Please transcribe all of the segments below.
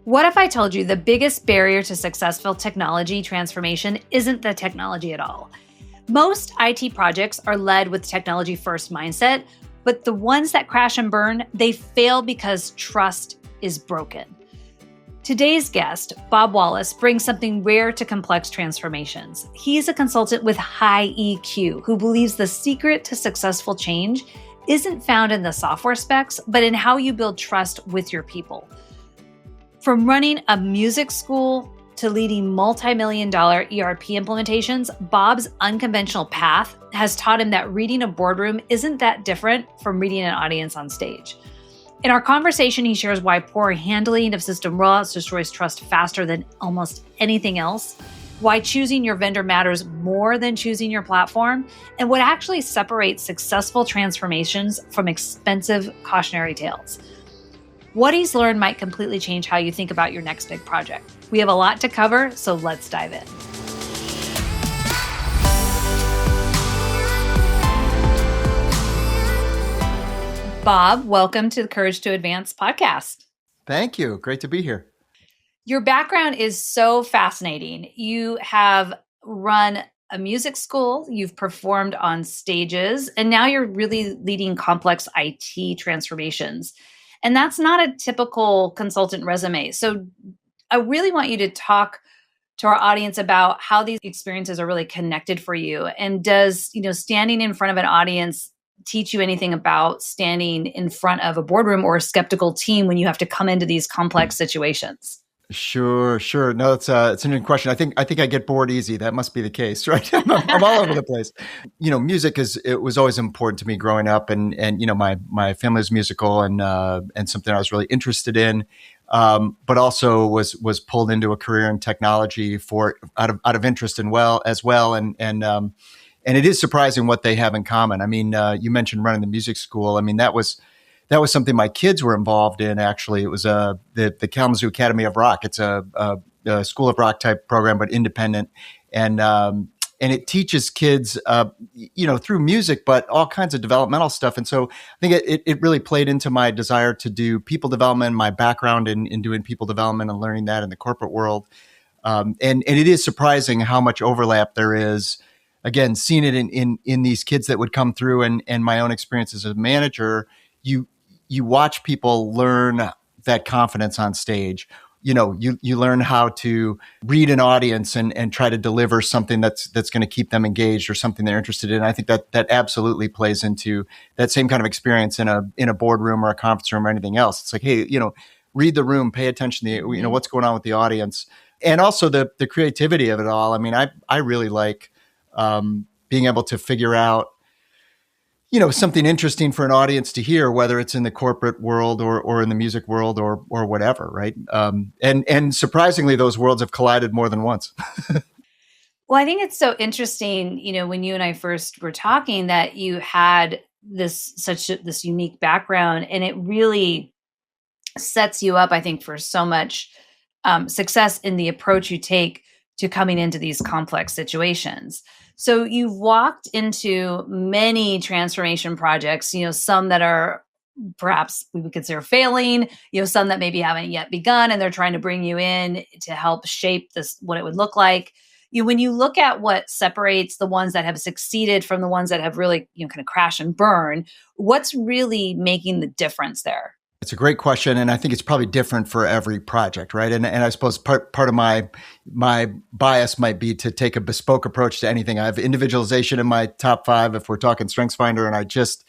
What if I told you the biggest barrier to successful technology transformation isn't the technology at all? Most IT projects are led with technology first mindset, but the ones that crash and burn, they fail because trust is broken. Today's guest, Bob Wallis, brings something rare to complex transformations. He's a consultant with high EQ who believes the secret to successful change isn't found in the software specs, but in how you build trust with your people. From running a music school to leading multi-million-dollar ERP implementations, Bob's unconventional path has taught him that reading a boardroom isn't that different from reading an audience on stage. In our conversation, he shares why poor handling of system rollouts destroys trust faster than almost anything else, why choosing your vendor matters more than choosing your platform, and what actually separates successful transformations from expensive cautionary tales. What he's learned might completely change how you think about your next big project. We have a lot to cover, so let's dive in. Bob, welcome to the Courage to Advance podcast. Thank you. Great to be here. Your background is so fascinating. You have run a music school, you've performed on stages, and now you're really leading complex IT transformations. And that's not a typical consultant resume. So I really want you to talk to our audience about how these experiences are really connected for you. And does, standing in front of an audience teach you anything about standing in front of a boardroom or a skeptical team when you have to come into these complex situations? Sure. No, it's an interesting question. I think I get bored easy. That must be the case, right? I'm all over the place. Music it was always important to me growing up, and my family was musical and something I was really interested in, but also was pulled into a career in technology out of interest and as well, and it is surprising what they have in common. I mean, you mentioned running the music school. I mean, that was something my kids were involved in. Actually, it was the Kalamazoo Academy of Rock. It's a School of Rock type program, but independent, and it teaches kids, through music, but all kinds of developmental stuff. And so I think it really played into my desire to do people development, my background in doing people development and learning that in the corporate world. And it is surprising how much overlap there is. Again, seeing it in these kids that would come through, and my own experience as a manager. You watch people learn that confidence on stage. You learn how to read an audience and try to deliver something that's going to keep them engaged or something they're interested in. I think that absolutely plays into that same kind of experience in a boardroom or a conference room or anything else. It's like, hey, read the room, pay attention to what's going on with the audience, and also the creativity of it all. I mean, I really like being able to figure out something interesting for an audience to hear, whether it's in the corporate world or in the music world or whatever, right? And surprisingly, those worlds have collided more than once. Well, I think it's so interesting, when you and I first were talking, that you had this unique background, and it really sets you up, I think, for so much success in the approach you take to coming into these complex situations. So you've walked into many transformation projects, some that are perhaps we would consider failing, some that maybe haven't yet begun, and they're trying to bring you in to help shape what it would look like. When you look at what separates the ones that have succeeded from the ones that have really, kind of crash and burn, what's really making the difference there? It's a great question, and I think it's probably different for every project, right? And I suppose part of my bias might be to take a bespoke approach to anything. I have individualization in my top 5 if we're talking StrengthsFinder, and I just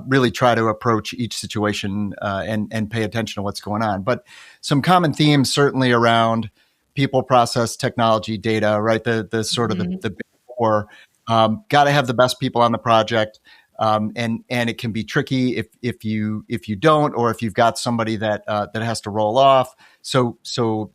really try to approach each situation and pay attention to what's going on. But some common themes certainly around people, process, technology, data, right? The sort of the big four. Got to have the best people on the project. And it can be tricky if you don't, or if you've got somebody that has to roll off. So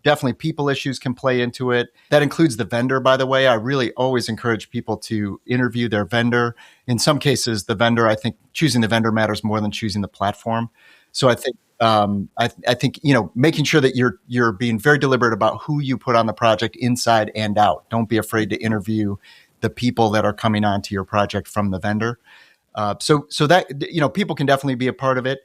definitely people issues can play into it. That includes the vendor, by the way. I really always encourage people to interview their vendor. In some cases, I think choosing the vendor matters more than choosing the platform. So I think I think making sure that you're being very deliberate about who you put on the project inside and out. Don't be afraid to interview the people that are coming onto your project from the vendor. So that, people can definitely be a part of it.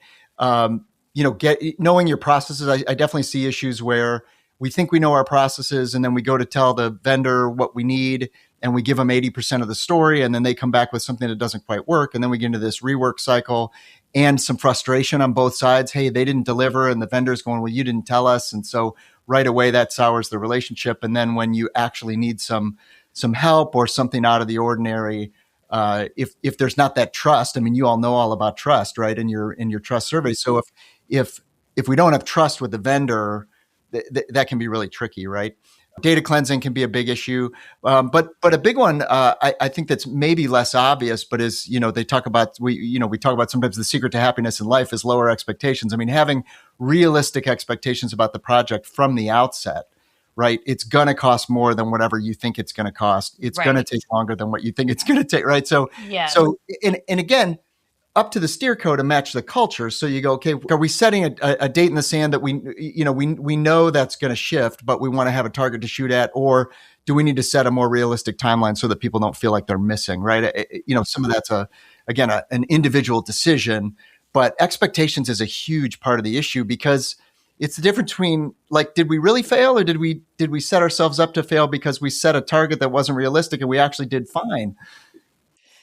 get knowing your processes. I definitely see issues where we think we know our processes, and then we go to tell the vendor what we need, and we give them 80% of the story, and then they come back with something that doesn't quite work, and then we get into this rework cycle and some frustration on both sides. Hey, they didn't deliver, and the vendor's going, well, you didn't tell us, and so right away that sours the relationship. And then when you actually need some help or something out of the ordinary, if there's not that trust, I mean, you all know all about trust, right? In your trust survey. So if we don't have trust with the vendor, that can be really tricky, right? Data cleansing can be a big issue, but a big one I think that's maybe less obvious, but is they talk about we talk about sometimes the secret to happiness in life is lower expectations. I mean, having realistic expectations about the project from the outset, right? It's going to cost more than whatever you think it's going to cost. It's going to take longer than what you think it's going to take, right? So and again, up to the steer code to match the culture. So you go, okay, are we setting a date in the sand that we know that's going to shift, but we want to have a target to shoot at, or do we need to set a more realistic timeline so that people don't feel like they're missing, right? Some of that's an individual decision, but expectations is a huge part of the issue, because it's the difference between, like, did we really fail, or did we set ourselves up to fail because we set a target that wasn't realistic and we actually did fine?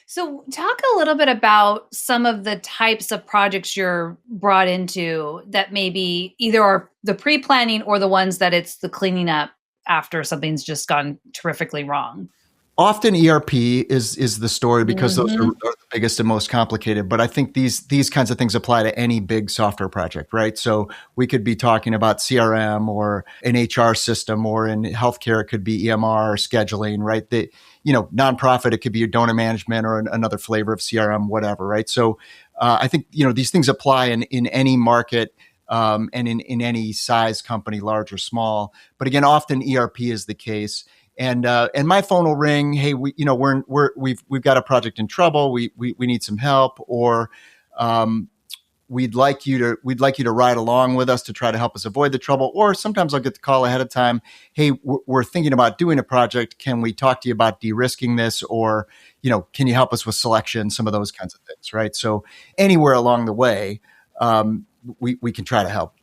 So talk a little bit about some of the types of projects you're brought into that maybe either are the pre-planning or the ones that it's the cleaning up after something's just gone terrifically wrong. Often ERP is the story, because those are the biggest and most complicated. But I think these kinds of things apply to any big software project, right? So we could be talking about CRM or an HR system, or in healthcare, it could be EMR or scheduling, right? Nonprofit, it could be your donor management or another flavor of CRM, whatever, right? So I think, these things apply in any market, and in any size company, large or small. But again, often ERP is the case. And my phone will ring. Hey, we've got a project in trouble. We need some help, or we'd like you to ride along with us to try to help us avoid the trouble. Or sometimes I'll get the call ahead of time. Hey, we're thinking about doing a project. Can we talk to you about de-risking this? Or can you help us with selection? Some of those kinds of things, right? So anywhere along the way, we can try to help.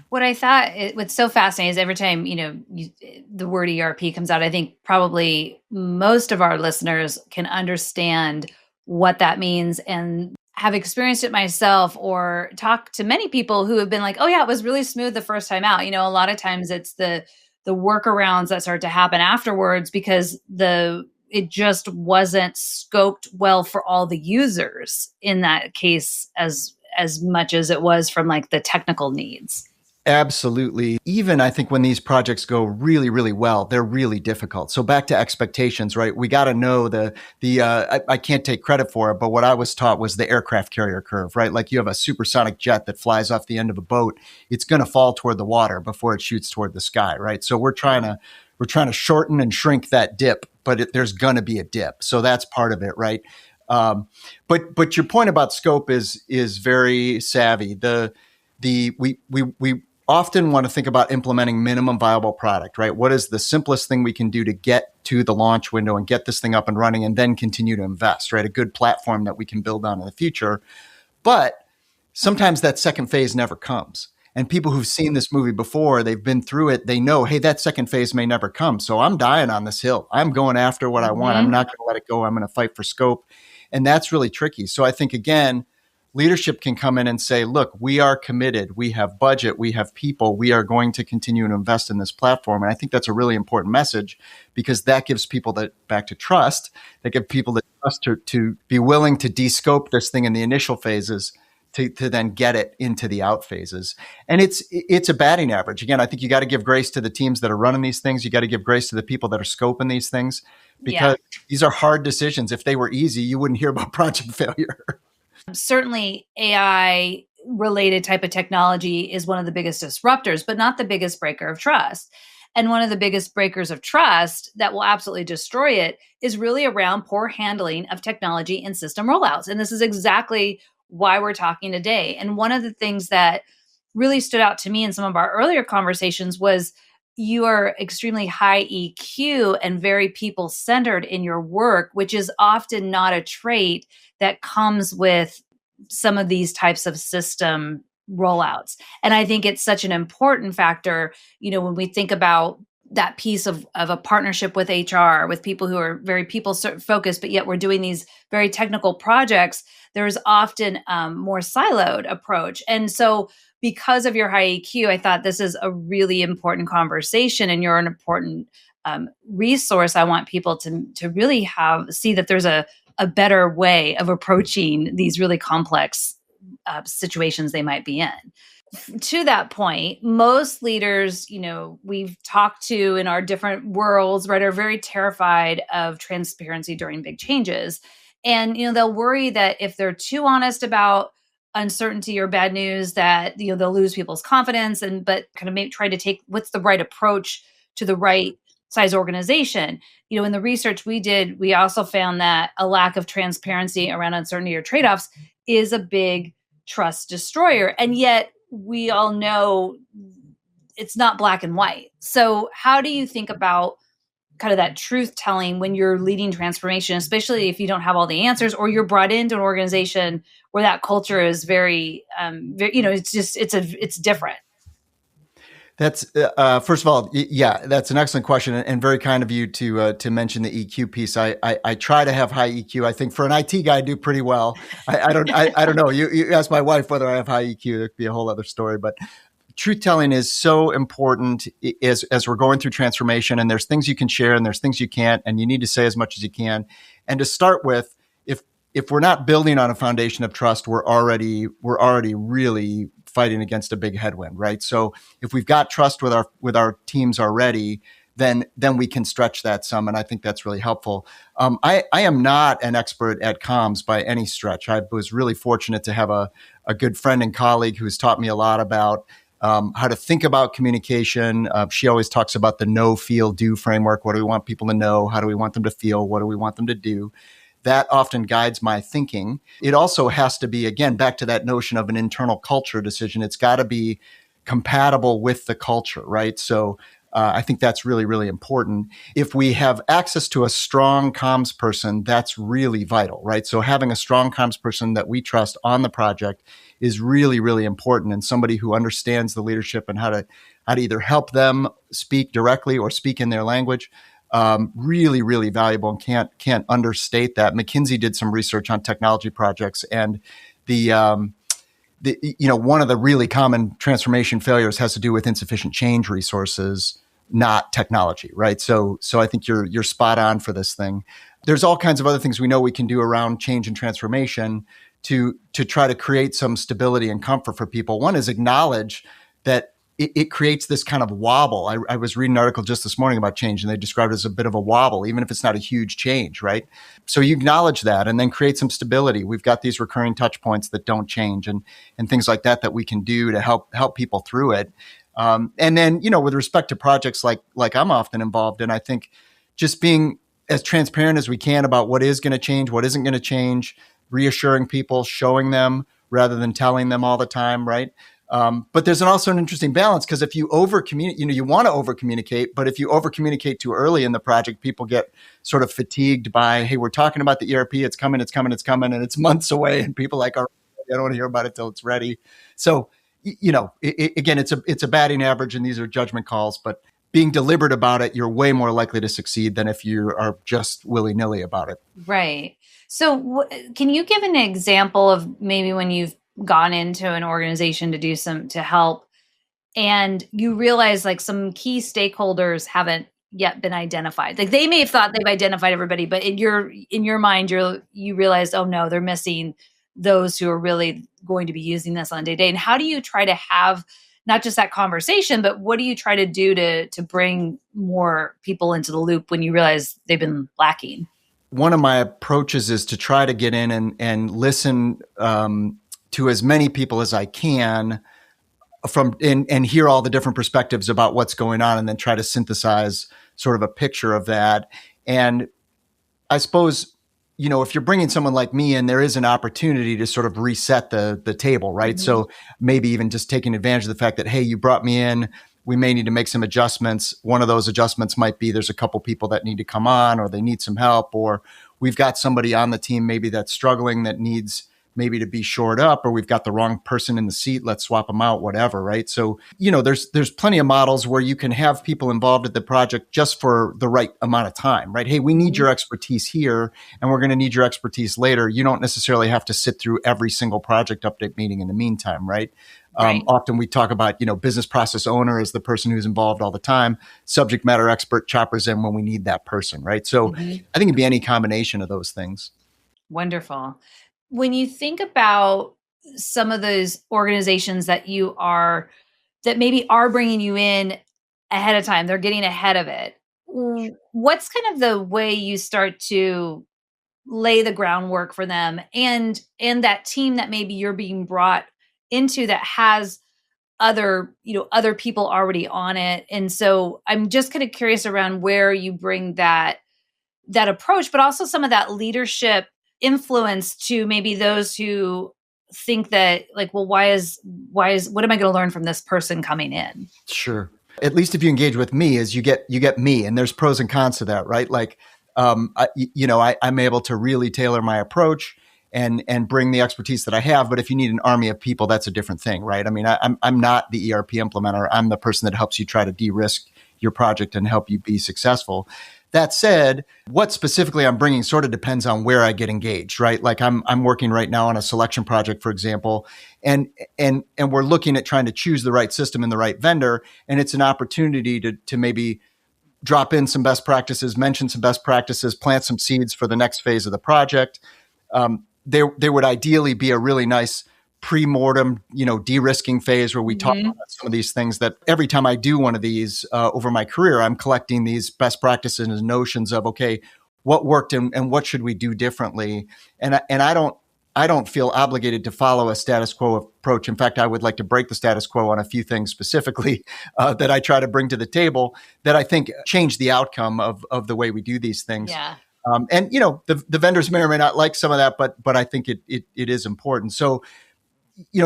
What I thought what's so fascinating is every time, the word ERP comes out, I think probably most of our listeners can understand what that means and have experienced it myself, or talk to many people who have been like, oh yeah, it was really smooth the first time out. A lot of times it's the workarounds that start to happen afterwards, because it just wasn't scoped well for all the users in that case, as much as it was from like the technical needs. Absolutely. Even I think when these projects go really, really well, they're really difficult. So back to expectations, right? We got to know I can't take credit for it, but what I was taught was the aircraft carrier curve, right? Like, you have a supersonic jet that flies off the end of a boat. It's going to fall toward the water before it shoots toward the sky, right? So we're trying to shorten and shrink that dip, but there's going to be a dip. So that's part of it, right? But your point about scope is very savvy. We often want to think about implementing minimum viable product, right? What is the simplest thing we can do to get to the launch window and get this thing up and running, and then continue to invest, right? A good platform that we can build on in the future. But sometimes that second phase never comes. And people who've seen this movie before, they've been through it, they know, hey, that second phase may never come. So I'm dying on this hill. I'm going after what I want. I'm not going to let it go. I'm going to fight for scope. And that's really tricky. So I think, again, leadership can come in and say, look, we are committed. We have budget. We have people. We are going to continue to invest in this platform. And I think that's a really important message, because that gives people back to trust. That give people the trust to be willing to de-scope this thing in the initial phases to then get it into the out phases. And it's a batting average. Again, I think you got to give grace to the teams that are running these things. You got to give grace to the people that are scoping these things, because these are hard decisions. If they were easy, you wouldn't hear about project failure. Certainly AI related type of technology is one of the biggest disruptors, but not the biggest breaker of trust. And one of the biggest breakers of trust that will absolutely destroy it is really around poor handling of technology and system rollouts. And this is exactly why we're talking today. And one of the things that really stood out to me in some of our earlier conversations was you are extremely high EQ and very people-centered in your work, which is often not a trait that comes with some of these types of system rollouts. And I think it's such an important factor, when we think about that piece of a partnership with HR, with people who are very people focused, but yet we're doing these very technical projects. There's often more siloed approach. And so because of your high EQ, I thought this is a really important conversation, and you're an important resource. I want people to really see that there's a better way of approaching these really complex situations they might be in. To that point, most leaders, we've talked to in our different worlds, right, are very terrified of transparency during big changes. And, they'll worry that if they're too honest about uncertainty or bad news, that, they'll lose people's confidence, but kind of maybe try to take what's the right approach to the right size organization. In the research we did, we also found that a lack of transparency around uncertainty or trade-offs is a big trust destroyer. And yet we all know it's not black and white. So how do you think about kind of that truth telling when you're leading transformation, especially if you don't have all the answers, or you're brought into an organization where that culture is very, it's different? That's first of all, that's an excellent question, and very kind of you to mention the EQ piece. I try to have high EQ. I think for an IT guy, I do pretty well. I don't know. You ask my wife whether I have high EQ. It could be a whole other story. But truth telling is so important as we're going through transformation. And there's things you can share, and there's things you can't, and you need to say as much as you can. And to start with, if we're not building on a foundation of trust, we're already really fighting against a big headwind, right? So if we've got trust with our teams already, then we can stretch that some, and I think that's really helpful. I am not an expert at comms by any stretch. I was really fortunate to have a good friend and colleague who's taught me a lot about how to think about communication. She always talks about the know, feel, do framework. What do we want people to know? How do we want them to feel? What do we want them to do? That often guides my thinking. It also has to be, again, back to that notion of an internal culture decision. It's got to be compatible with the culture, right? So I think that's really, really important. If we have access to a strong comms person, that's really vital, right? So having a strong comms person that we trust on the project is really, really important, and somebody who understands the leadership and how to either help them speak directly or speak in their language. Really, really valuable, and can't understate that. McKinsey did some research on technology projects, and one of the really common transformation failures has to do with insufficient change resources, not technology, right? So I think you're spot on for this thing. There's all kinds of other things we know we can do around change and transformation to try to create some stability and comfort for people. One is acknowledge that it creates this kind of wobble. I was reading an article just this morning about change, and they described it as a bit of a wobble, even if it's not a huge change, right? So you acknowledge that and then create some stability. We've got these recurring touch points that don't change, and things like that we can do to help people through it. And then, with respect to projects like I'm often involved in, I think just being as transparent as we can about what is going to change, what isn't going to change, reassuring people, showing them rather than telling them all the time, right? But there's also an interesting balance, because if you over-communicate, you want to over-communicate, but if you over-communicate too early in the project, people get sort of fatigued by, hey, we're talking about the ERP, it's coming, and it's months away, and people are like, all right, I don't want to hear about it till it's ready. So, again, it's a batting average, and these are judgment calls, but being deliberate about it, you're way more likely to succeed than if you are just willy-nilly about it. Right. So can you give an example of maybe when you've gone into an organization to help, and you realize like some key stakeholders haven't yet been identified? Like they may have thought they've identified everybody, but in your mind, you realize, oh no, they're missing those who are really going to be using this on day to day. And how do you try to have not just that conversation, but what do you try to do to bring more people into the loop when you realize they've been lacking? One of my approaches is to try to get in and listen to as many people as I can and hear all the different perspectives about what's going on, and then try to synthesize sort of a picture of that. And I suppose, if you're bringing someone like me in, there is an opportunity to sort of reset the table, right? Mm-hmm. So maybe even just taking advantage of the fact that, hey, you brought me in, we may need to make some adjustments. One of those adjustments might be there's a couple people that need to come on, or they need some help, or we've got somebody on the team maybe that's struggling that needs maybe to be shored up, or we've got the wrong person in the seat, let's swap them out, whatever, right? So, there's plenty of models where you can have people involved at the project just for the right amount of time, right? Hey, we need your expertise here, and we're going to need your expertise later. You don't necessarily have to sit through every single project update meeting in the meantime, right? Right. Often we talk about, business process owner as the person who's involved all the time. Subject matter expert choppers in when we need that person, right? So I think it'd be any combination of those things. Wonderful. When you think about some of those organizations that maybe are bringing you in ahead of time, they're getting ahead of it. What's kind of the way you start to lay the groundwork for them and that team that maybe you're being brought into that has other people already on it? And so I'm just kind of curious around where you bring that approach, but also some of that leadership influence to maybe those who think that, like, well, what am I going to learn from this person coming in? Sure. At least if you engage with me, is you get me, and there's pros and cons to that, right? Like, I'm able to really tailor my approach and bring the expertise that I have. But if you need an army of people, that's a different thing, right? I mean, I'm not the ERP implementer. I'm the person that helps you try to de-risk your project and help you be successful. That said, what specifically I'm bringing sort of depends on where I get engaged, right? Like I'm working right now on a selection project, for example, and we're looking at trying to choose the right system and the right vendor. And it's an opportunity to maybe drop in some best practices, mention some best practices, plant some seeds for the next phase of the project. There would ideally be a really nice pre-mortem, de-risking phase where we talk about some of these things that every time I do one of these over my career, I'm collecting these best practices and notions of, okay, what worked and what should we do differently? And I don't feel obligated to follow a status quo approach. In fact, I would like to break the status quo on a few things specifically that I try to bring to the table that I think change the outcome of the way we do these things. Yeah. And the vendors may or may not like some of that, but I think it is important. So,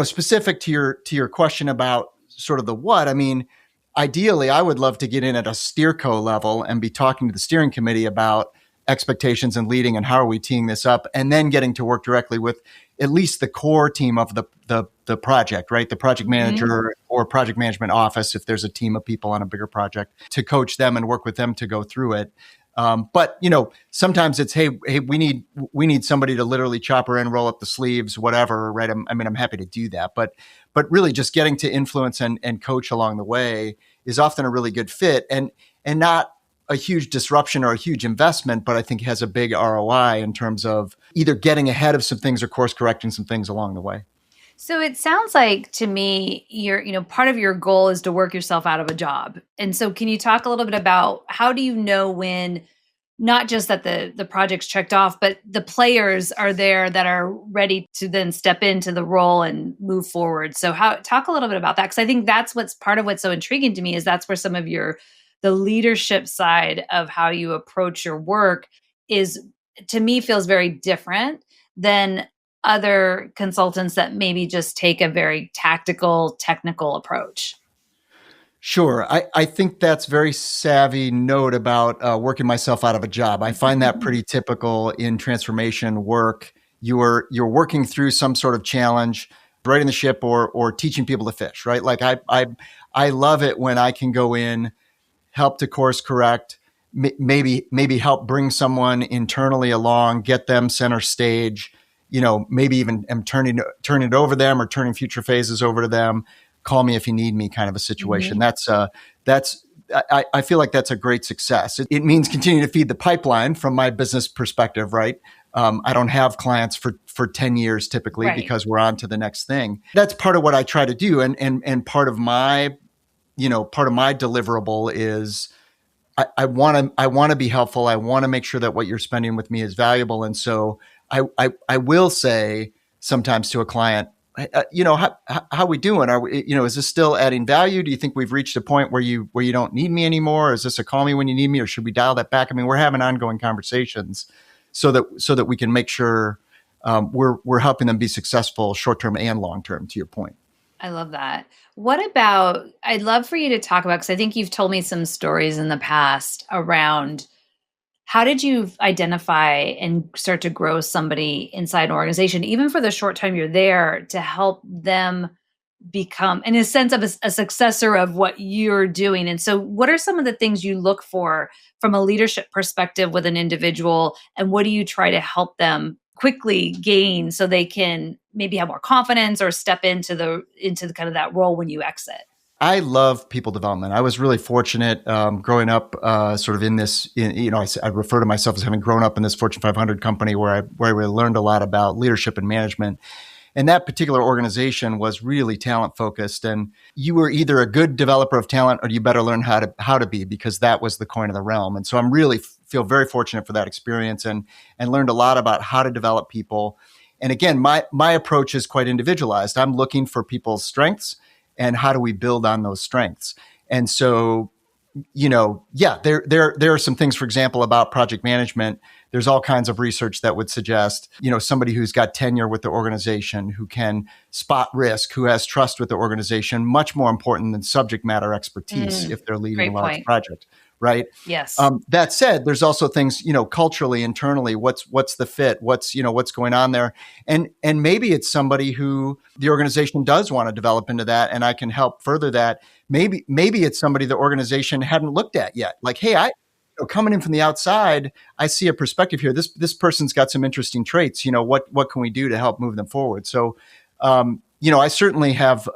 specific to your question about sort of the what, I mean, ideally, I would love to get in at a steerco level and be talking to the steering committee about expectations and leading and how are we teeing this up, and then getting to work directly with at least the core team of the project, right? The project manager or project management office, if there's a team of people on a bigger project, to coach them and work with them to go through it. But sometimes it's, hey, we need somebody to literally chop her in, roll up the sleeves, whatever, right? I'm happy to do that, but really just getting to influence and coach along the way is often a really good fit, and not a huge disruption or a huge investment, but I think has a big ROI in terms of either getting ahead of some things or course correcting some things along the way. So it sounds like to me, part of your goal is to work yourself out of a job. And so can you talk a little bit about how do you know when, not just that the project's checked off, but the players are there that are ready to then step into the role and move forward? So talk a little bit about that, because I think that's part of what's so intriguing to me is that's where some of the leadership side of how you approach your work is, to me, feels very different than other consultants that maybe just take a very tactical, technical approach. Sure. I think that's very savvy note about working myself out of a job. I find that pretty typical in transformation work. You're working through some sort of challenge, righting the ship or teaching people to fish, right? Like I love it when I can go in, help to course correct, maybe help bring someone internally along, get them center stage, maybe even am turning it over them or turning future phases over to them. Call me if you need me kind of a situation. I feel like that's a great success. It means continuing to feed the pipeline from my business perspective, right? I don't have clients for 10 years typically, right, because we're on to the next thing. That's part of what I try to do. And part of my deliverable is I want to be helpful. I want to make sure that what you're spending with me is valuable. And so I will say sometimes to a client, how we doing? Are we, is this still adding value? Do you think we've reached a point where you don't need me anymore? Is this a call me when you need me, or should we dial that back? I mean, we're having ongoing conversations so that we can make sure we're helping them be successful short-term and long-term, to your point. I love that. I'd love for you to talk about, because I think you've told me some stories in the past around How did you identify and start to grow somebody inside an organization, even for the short time you're there, to help them become, in a sense, of a successor of what you're doing? And so, what are some of the things you look for from a leadership perspective with an individual, and what do you try to help them quickly gain so they can maybe have more confidence or step into the kind of that role when you exit? I love people development. I was really fortunate growing up, sort of in this. I refer to myself as having grown up in this Fortune 500 company where I really learned a lot about leadership and management. And that particular organization was really talent focused. And you were either a good developer of talent or you better learn how to be, because that was the coin of the realm. And so I'm really feel very fortunate for that experience and learned a lot about how to develop people. And again, my approach is quite individualized. I'm looking for people's strengths and how do we build on those strengths. And so, there are some things, for example, about project management. There's all kinds of research that would suggest, somebody who's got tenure with the organization, who can spot risk, who has trust with the organization, much more important than subject matter expertise if they're leading a large project, right? Yes. That said, there's also things, culturally, internally, what's the fit, what's going on there. And maybe it's somebody who the organization does want to develop into that, and I can help further that. Maybe it's somebody the organization hadn't looked at yet. Like, hey, coming in from the outside, I see a perspective here. This person's got some interesting traits. What can we do to help move them forward? So, I certainly have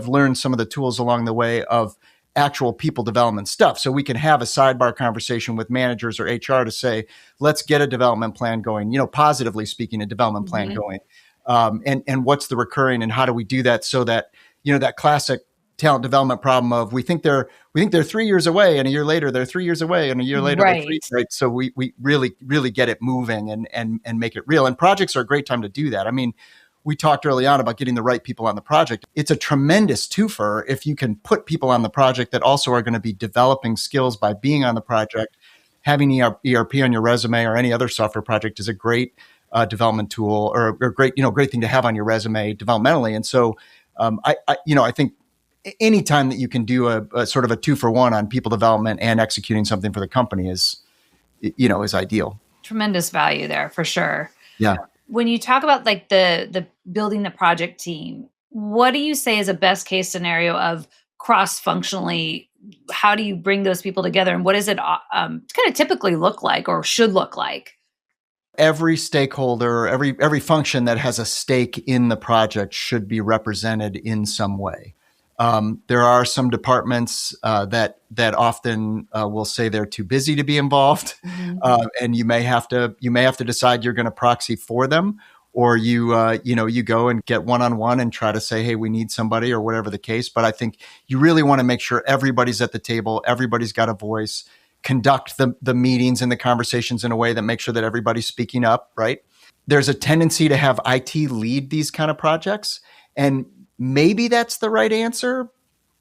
learned some of the tools along the way of actual people development stuff. So we can have a sidebar conversation with managers or HR to say, let's get a development plan going, positively speaking, a development plan going. And what's the recurring, and how do we do that so that, that classic talent development problem of we think they're 3 years away, and a year later they're 3 years away, and a year later they're 3, right? So we really get it moving and make it real. And projects are a great time to do that. I mean, we talked early on about getting the right people on the project. It's a tremendous twofer if you can put people on the project that also are going to be developing skills by being on the project. Having ERP on your resume or any other software project is a great development tool, or great thing to have on your resume developmentally. And so I think any time that you can do a sort of a 2-for-1 on people development and executing something for the company is ideal. Tremendous value there for sure. Yeah. When you talk about like the building the project team, what do you say is a best case scenario of cross-functionally? How do you bring those people together, and what does it kind of typically look like or should look like? Every stakeholder, every function that has a stake in the project should be represented in some way. There are some departments that often will say they're too busy to be involved, and you may have to decide you're going to proxy for them, or you go and get one-on-one and try to say, hey, we need somebody, or whatever the case. But I think you really want to make sure everybody's at the table, everybody's got a voice. Conduct the meetings and the conversations in a way that makes sure that everybody's speaking up. Right? There's a tendency to have IT lead these kind of projects, and maybe that's the right answer,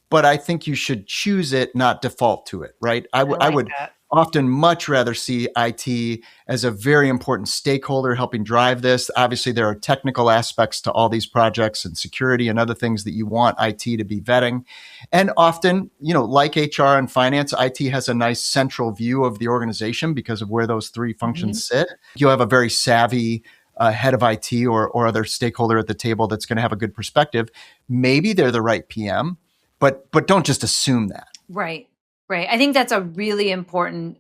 but I think you should choose it, not default to it, right? I would often much rather see IT as a very important stakeholder helping drive this. Obviously, there are technical aspects to all these projects and security and other things that you want IT to be vetting. And often, like HR and finance, IT has a nice central view of the organization because of where those three functions sit. You'll have a very savvy head of IT or other stakeholder at the table that's going to have a good perspective. Maybe they're the right PM, but don't just assume that. Right. I think that's a really important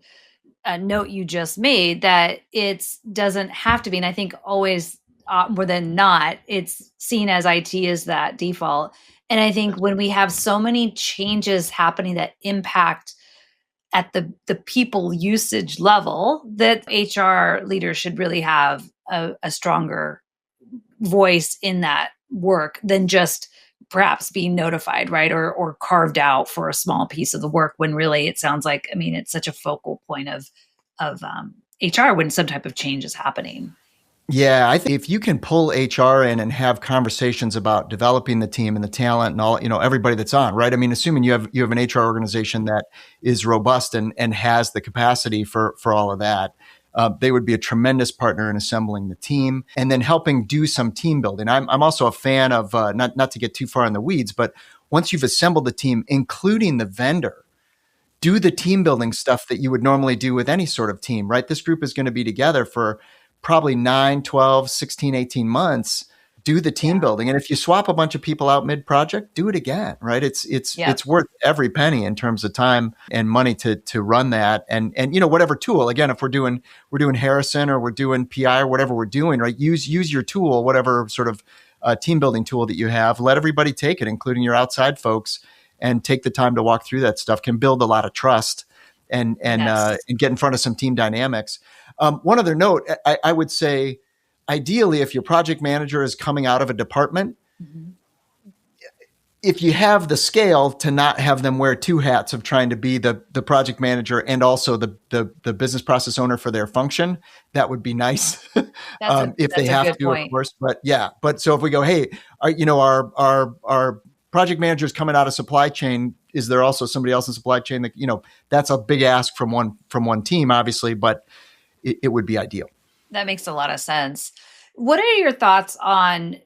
note you just made, that it doesn't have to be. And I think always more than not, it's seen as IT is that default. And I think when we have so many changes happening that impact at the people usage level, that HR leaders should really have a stronger voice in that work than just perhaps being notified, right? Or carved out for a small piece of the work, when really it sounds like, it's such a focal point of HR when some type of change is happening. Yeah, I think if you can pull HR in and have conversations about developing the team and the talent and all, everybody that's on, right? Assuming you have an HR organization that is robust and has the capacity for all of that, they would be a tremendous partner in assembling the team and then helping do some team building. I'm also a fan of, not to get too far in the weeds, but once you've assembled the team, including the vendor, do the team building stuff that you would normally do with any sort of team, right? This group is going to be together for probably 9, 12, 16, 18 months. Do the team building. And if you swap a bunch of people out mid-project, do it again, right? It's worth every penny in terms of time and money to run that. And whatever tool, again, if we're doing Harrison or we're doing PI or whatever we're doing, right? Use your tool, whatever sort of team building tool that you have. Let everybody take it, including your outside folks, and take the time to walk through that stuff. Can build a lot of trust and get in front of some team dynamics. One other note, I would say, ideally, if your project manager is coming out of a department, if you have the scale to not have them wear two hats of trying to be the project manager and also the business process owner for their function, that would be nice. If they have to, of course. But so if we go, hey, our project manager is coming out of supply chain, is there also somebody else in supply chain that, that's a big ask from one team, obviously, but it would be ideal. That makes a lot of sense. What are your thoughts on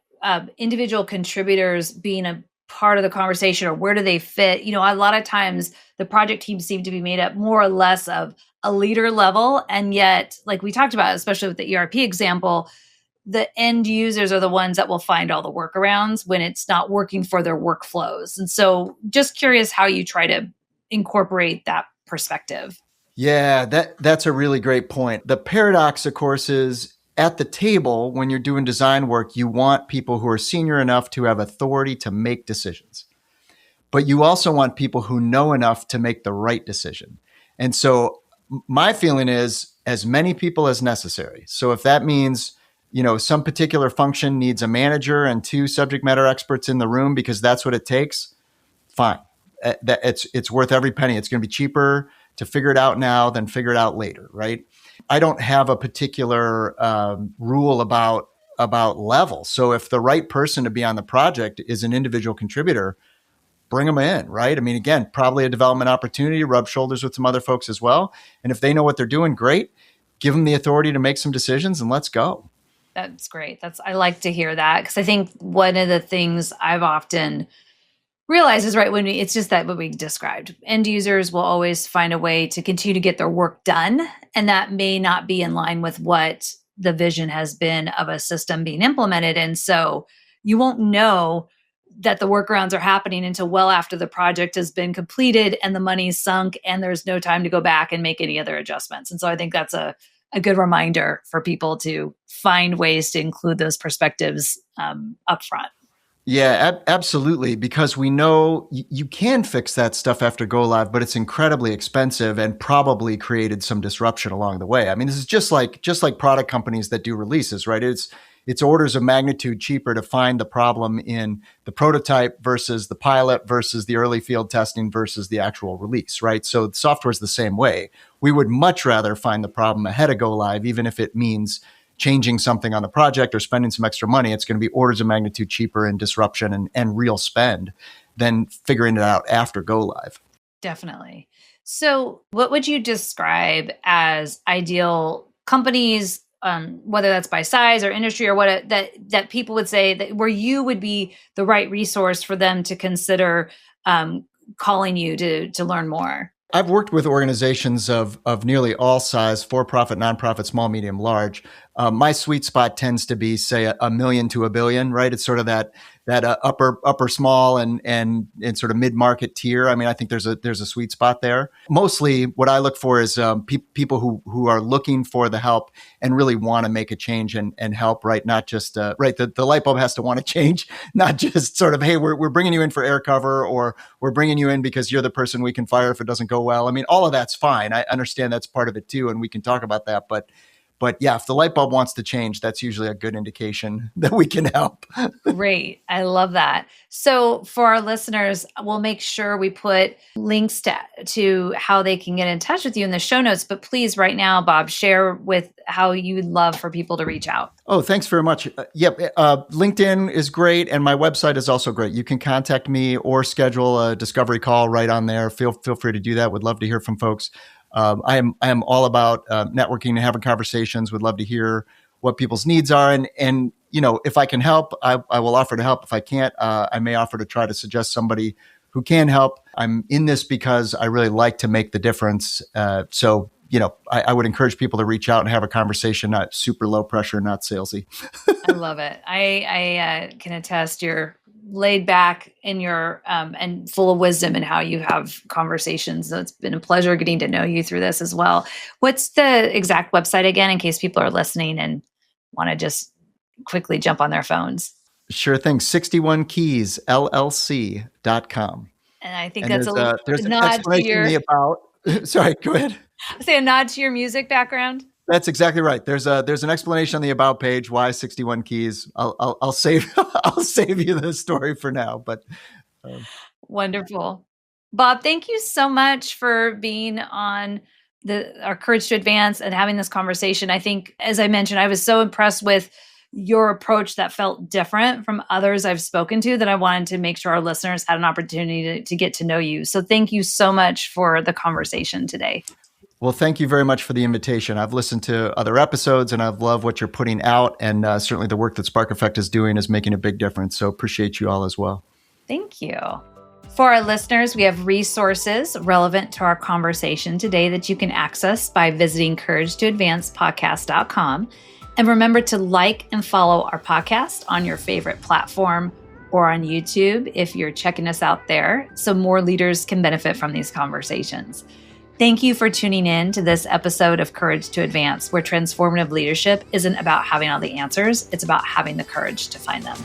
individual contributors being a part of the conversation, or where do they fit? A lot of times the project teams seem to be made up more or less of a leader level. And yet, like we talked about, especially with the ERP example, the end users are the ones that will find all the workarounds when it's not working for their workflows. And so just curious how you try to incorporate that perspective. Yeah, that's a really great point. The paradox, of course, is at the table, when you're doing design work, you want people who are senior enough to have authority to make decisions. But you also want people who know enough to make the right decision. And so my feeling is as many people as necessary. So if that means, some particular function needs a manager and 2 subject matter experts in the room because that's what it takes, fine. It's worth every penny. It's going to be cheaper to figure it out now than figure it out later, right? I don't have a particular rule about level. So if the right person to be on the project is an individual contributor, bring them in, right? I mean, again, probably a development opportunity, rub shoulders with some other folks as well. And if they know what they're doing, great. Give them the authority to make some decisions and let's go. That's great. I like to hear that, because I think one of the things I've often realizes, right, it's just that what we described. End users will always find a way to continue to get their work done. And that may not be in line with what the vision has been of a system being implemented. And so you won't know that the workarounds are happening until well after the project has been completed and the money's sunk and there's no time to go back and make any other adjustments. And so I think that's a good reminder for people to find ways to include those perspectives up front. Yeah, absolutely. Because we know you can fix that stuff after go live, but it's incredibly expensive and probably created some disruption along the way. I mean, this is just like product companies that do releases, right? It's orders of magnitude cheaper to find the problem in the prototype versus the pilot versus the early field testing versus the actual release, right? So the software is the same way. We would much rather find the problem ahead of go live, even if it means changing something on the project or spending some extra money. It's going to be orders of magnitude cheaper in disruption and real spend than figuring it out after go live. Definitely. So what would you describe as ideal companies, whether that's by size or industry or what that people would say that where you would be the right resource for them to consider calling you to learn more? I've worked with organizations of nearly all size, for-profit, nonprofit, small, medium, large. My sweet spot tends to be, say, $1 million to $1 billion, right? It's sort of that upper small and sort of mid-market tier. I mean, I think there's a sweet spot there. Mostly what I look for is people who are looking for the help and really want to make a change and help, right? Not just, the light bulb has to want to change, not just sort of, hey, we're bringing you in for air cover, or we're bringing you in because you're the person we can fire if it doesn't go well. I mean, all of that's fine. I understand that's part of it too, and we can talk about that. But yeah, if the light bulb wants to change, that's usually a good indication that we can help. Great. I love that. So for our listeners, we'll make sure we put links to how they can get in touch with you in the show notes. But please, right now, Bob, share with how you'd love for people to reach out. Oh, thanks very much. LinkedIn is great. And my website is also great. You can contact me or schedule a discovery call right on there. Feel free to do that. Would love to hear from folks. I am all about networking and having conversations. Would love to hear what people's needs are. And if I can help, I will offer to help. If I can't, I may offer to try to suggest somebody who can help. I'm in this because I really like to make the difference. So, I would encourage people to reach out and have a conversation, not super low pressure, not salesy. I love it. I can attest you're laid back in your and full of wisdom in how you have conversations. So it's been a pleasure getting to know you through this as well. What's the exact website again, in case people are listening and want to just quickly jump on their phones? Sure thing. 61keysllc.com. And I think And that's there's an nod to explanation your, in the about. Sorry, go ahead. say a nod to your music background. That's exactly right. There's an explanation on the about page. Why 61 keys? I'll save I'll save you the story for now. But Wonderful, Bob. Thank you so much for being on our Courage to Advance and having this conversation. I think, as I mentioned, I was so impressed with your approach that felt different from others I've spoken to that I wanted to make sure our listeners had an opportunity to get to know you. So thank you so much for the conversation today. Well, thank you very much for the invitation. I've listened to other episodes and I've loved what you're putting out. And certainly the work that SparkEffect is doing is making a big difference. So appreciate you all as well. Thank you. For our listeners, we have resources relevant to our conversation today that you can access by visiting couragetoadvancepodcast.com. And remember to like and follow our podcast on your favorite platform or on YouTube if you're checking us out there, so more leaders can benefit from these conversations. Thank you for tuning in to this episode of Courage to Advance, where transformative leadership isn't about having all the answers, it's about having the courage to find them.